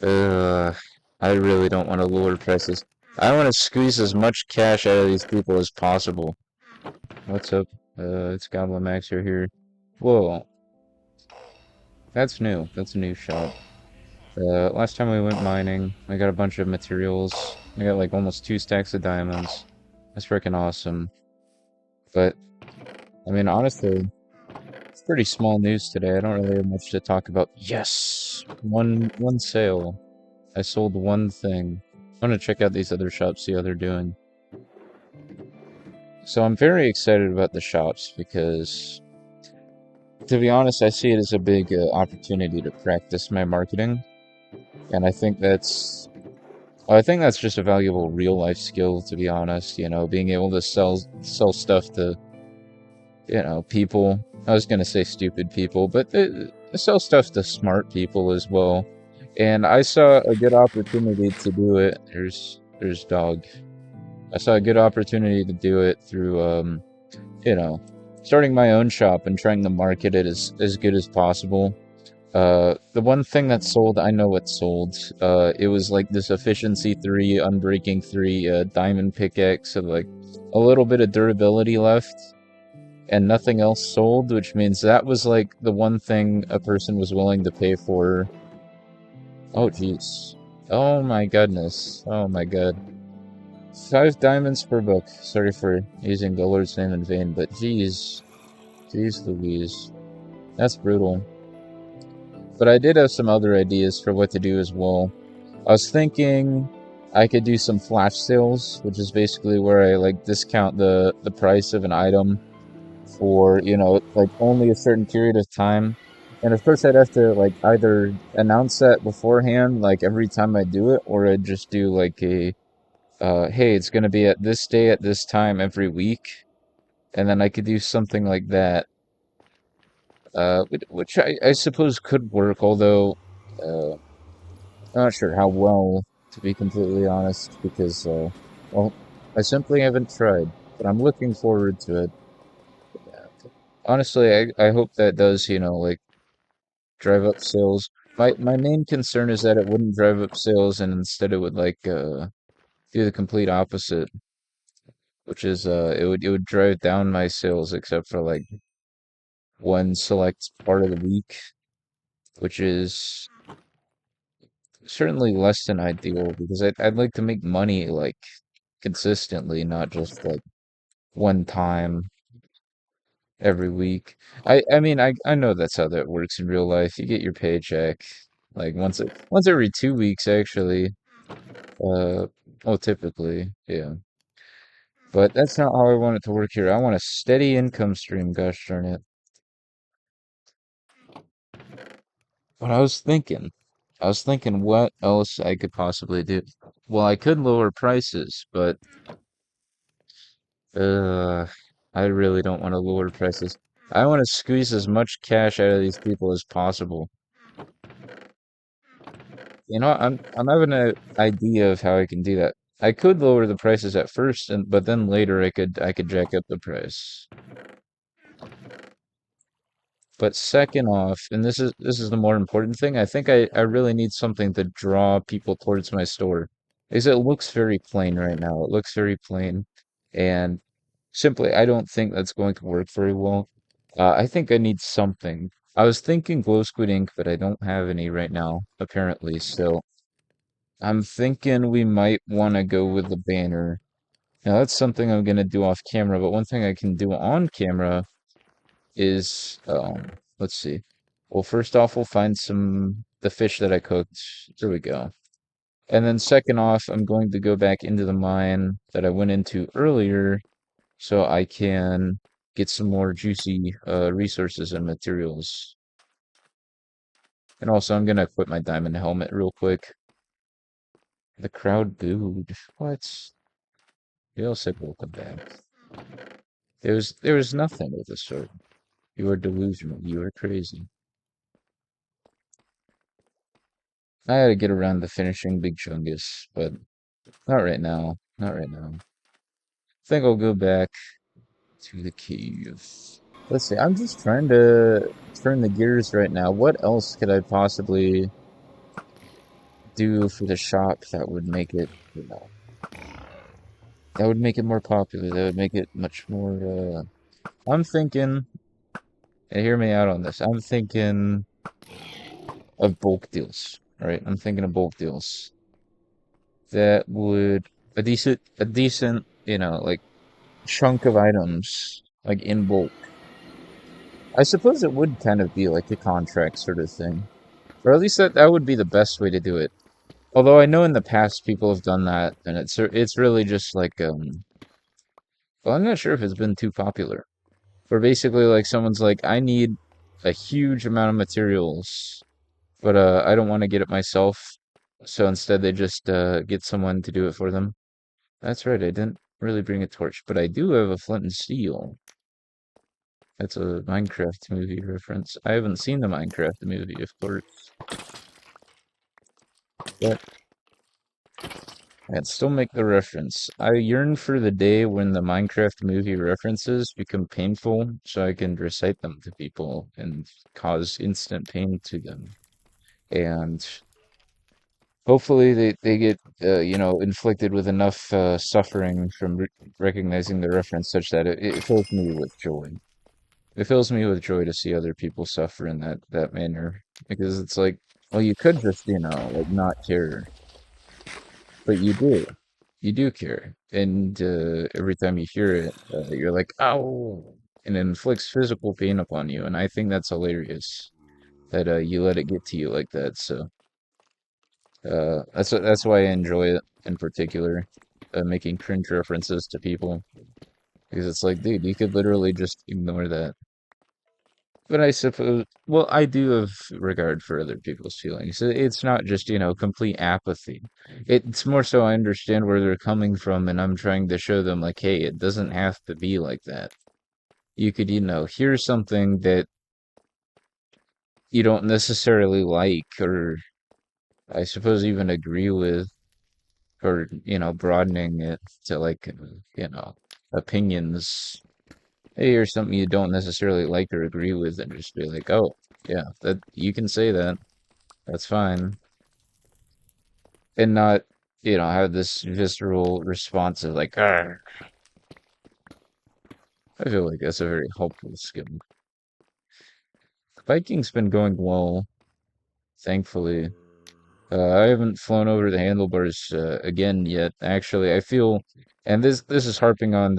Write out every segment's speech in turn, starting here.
Uh, I really don't want to lower prices. I want to squeeze as much cash out of these people as possible. What's up? It's GoblinMaxer here. Whoa, that's new. That's a new shop. Last time we went mining, I got a bunch of materials. I got like almost 2 stacks of diamonds. That's freaking awesome. But, I mean, honestly, it's pretty small news today. I don't really have much to talk about. Yes! One sale. I sold one thing. I'm gonna check out these other shops, see how they're doing. So I'm very excited about the shops because, to be honest, I see it as a big opportunity to practice my marketing, and I think that's just a valuable real life skill. To be honest, being able to sell stuff to people. I was gonna say stupid people, but sell stuff to smart people as well. And I saw a good opportunity to do it. There's dog. I saw a good opportunity to do it through you know, starting my own shop and trying to market it as good as possible. The one thing that sold, I know it sold. It was like this efficiency 3, unbreaking 3, diamond pickaxe, and like a little bit of durability left, and nothing else sold, which means that was like the one thing a person was willing to pay for. Oh, jeez. Oh my goodness. Oh my god. 5 diamonds per book. Sorry for using the Lord's name in vain, but jeez. Jeez Louise. That's brutal. But I did have some other ideas for what to do as well. I was thinking I could do some flash sales, which is basically where I like discount the price of an item for, like only a certain period of time. And of course I'd have to like either announce that beforehand, like every time I do it, or I'd just do like a hey, it's gonna be at this day at this time every week. And then I could do something like that. Which I suppose could work, although I'm not sure how well, to be completely honest, because well, I simply haven't tried, but I'm looking forward to it. Honestly, I hope that does, like drive up sales. My main concern is that it wouldn't drive up sales and instead it would like do the complete opposite, which is it would drive down my sales except for like one select part of the week, which is certainly less than ideal because I'd like to make money like consistently, not just like one time every week. I mean I know that's how that works in real life. You get your paycheck like once every 2 weeks actually. Well, typically, yeah. But that's not how I want it to work here. I want a steady income stream, gosh darn it. But I was thinking what else I could possibly do. Well, I could lower prices, but uh, I really don't want to lower prices. I want to squeeze as much cash out of these people as possible. I'm having an idea of how I can do that. I could lower the prices at first, but then later I could jack up the price. But second off, and this is the more important thing, I think I really need something to draw people towards my store. Because it looks very plain right now. It looks very plain. And simply, I don't think that's going to work very well. I think I need something. I was thinking glow squid ink, but I don't have any right now, apparently, still. I'm thinking we might want to go with the banner. Now, that's something I'm going to do off camera, but one thing I can do on camera is let's see. Well, first off, we'll find the fish that I cooked. There we go. And then second off, I'm going to go back into the mine that I went into earlier so I can get some more juicy resources and materials. And also, I'm gonna equip my diamond helmet real quick. The crowd booed. What? You all said welcome back. There was nothing of the sort. You are delusional. You are crazy. I gotta get around to finishing Big Chungus, but not right now. Not right now. I think I'll go back to the cave. Let's see. I'm just trying to turn the gears right now. What else could I possibly do for the shop that would make it, that would make it more popular. That would make it much more. I'm thinking, and hear me out on this. I'm thinking of bulk deals, right? I'm thinking of bulk deals that would a decent, like chunk of items, like in bulk. I suppose it would kind of be like a contract sort of thing, or at least that would be the best way to do it. Although I know in the past people have done that, and it's really just like well, I'm not sure if it's been too popular. Where basically like someone's like, I need a huge amount of materials, but I don't want to get it myself. So instead they just get someone to do it for them. That's right, I didn't really bring a torch, but I do have a flint and steel. That's a Minecraft movie reference. I haven't seen the Minecraft movie, of course, but I'd still make the reference. I yearn for the day when the Minecraft movie references become painful so I can recite them to people and cause instant pain to them. And hopefully they get, inflicted with enough suffering from recognizing the reference such that it fills me with joy. It fills me with joy to see other people suffer in that manner. Because it's like, well, you could just, like not care, but you do. You do care. And every time you hear it, you're like, ow! And it inflicts physical pain upon you. And I think that's hilarious that you let it get to you like that. So that's why I enjoy it in particular, making cringe references to people. Because it's like, dude, you could literally just ignore that. But I suppose, well, I do have regard for other people's feelings. It's not just, complete apathy. It's more so I understand where they're coming from, and I'm trying to show them, like, hey, it doesn't have to be like that. You could, hear something that you don't necessarily like, or I suppose even agree with, or, broadening it to, like, opinions. Hey, here's something you don't necessarily like or agree with, and just be like, oh, yeah, that you can say that. That's fine. And not, have this visceral response of like, "Arr." I feel like that's a very helpful skill. Biking's been going well, thankfully. I haven't flown over the handlebars again yet. Actually, I feel, and this is harping on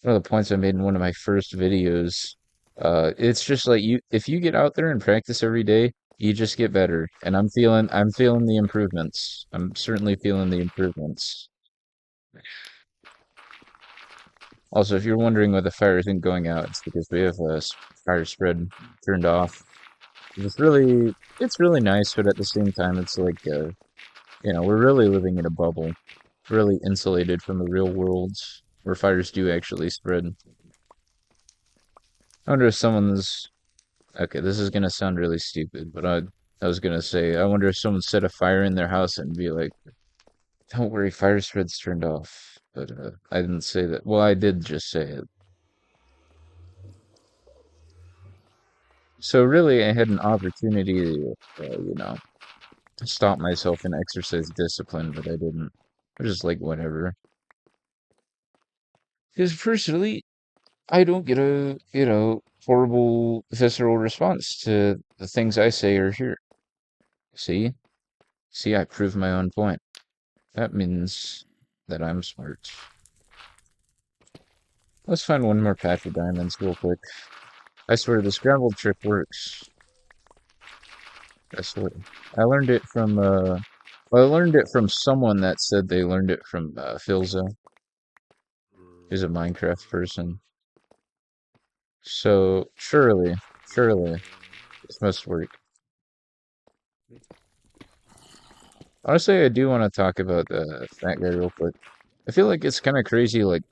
one of the points I made in one of my first videos. It's just like if you get out there and practice every day, you just get better. And I'm feeling the improvements. I'm certainly feeling the improvements. Also, if you're wondering why the fire isn't going out, it's because we have a fire spread turned off. It's really nice, but at the same time, it's like, we're really living in a bubble, really insulated from the real world where fires do actually spread. I wonder if someone's Okay, this is gonna sound really stupid, but I was gonna say, I wonder if someone set a fire in their house and be like, "Don't worry, fire spread's turned off." But I didn't say that. Well, I did just say it. So really, I had an opportunity to, stop myself and exercise discipline, but I didn't. I was just like, whatever. Because personally, I don't get a, horrible visceral response to the things I say or hear. See? See, I proved my own point. That means that I'm smart. Let's find one more patch of diamonds real quick. I swear, the scrambled trick works. I swear. I learned it from, well, I learned it from someone that said they learned it from, Philza, who's a Minecraft person. So, surely, this must work. Honestly, I do want to talk about the Fat Guy real quick. I feel like it's kind of crazy, like,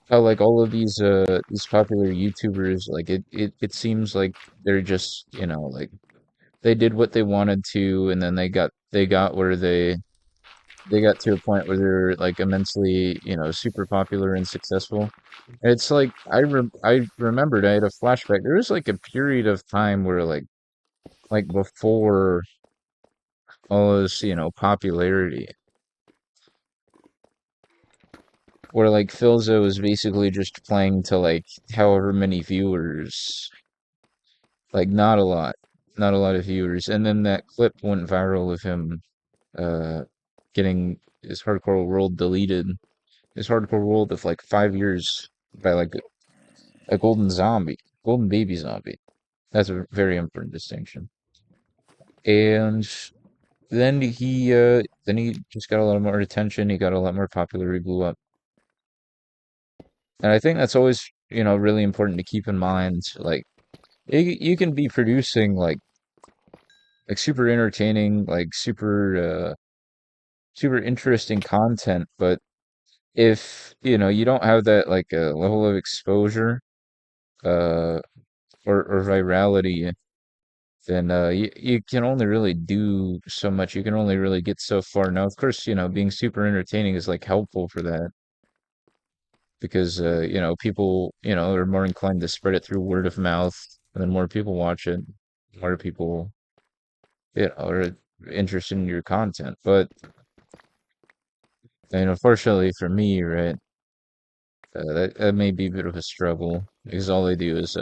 how, like, all of these popular YouTubers, like, it seems like they're just, like, they did what they wanted to, and then they got where they got to a point where they're like immensely, super popular and successful. And it's like I remembered I had a flashback. There was like a period of time where like before all this, popularity. Where like Philzo is basically just playing to like however many viewers, like not a lot of viewers. And then that clip went viral of him uh getting his hardcore world deleted, his hardcore world of like 5 years by like a golden baby zombie. That's a very important distinction. And then he just got a lot more attention. He got a lot more popular. He blew up. And I think that's always, really important to keep in mind. Like you can be producing like super entertaining, like super interesting content, but if you don't have that like level of exposure uh or virality, then you can only really do so much. You can only really get so far. Now, of course, being super entertaining is like helpful for that because people are more inclined to spread it through word of mouth, and then more people watch it, more people are interested in your content. But unfortunately for me, right, that may be a bit of a struggle because all I do is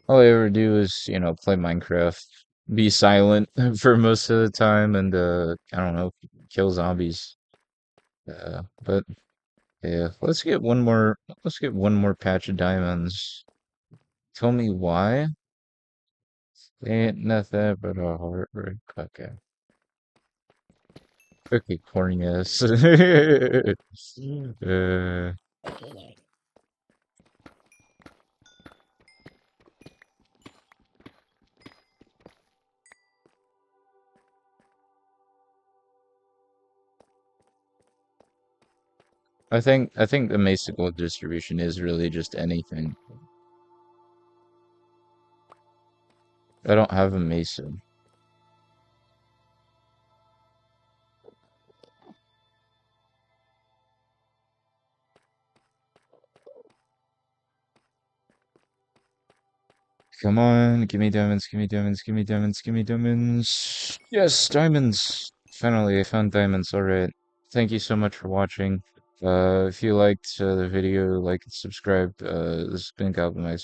all I ever do is play Minecraft, be silent for most of the time, and I don't know, kill zombies. But yeah, let's get one more patch of diamonds. Tell me why? Ain't nothing but a heartbreak. Okay. Okay, corny ass. uh, I think the basic distribution is really just anything. I don't have a mason. Come on, give me diamonds, give me diamonds, give me diamonds, give me diamonds. Yes, diamonds. Finally, I found diamonds. All right. Thank you so much for watching. If you liked the video, like and subscribe. This has been GoblinMaxer.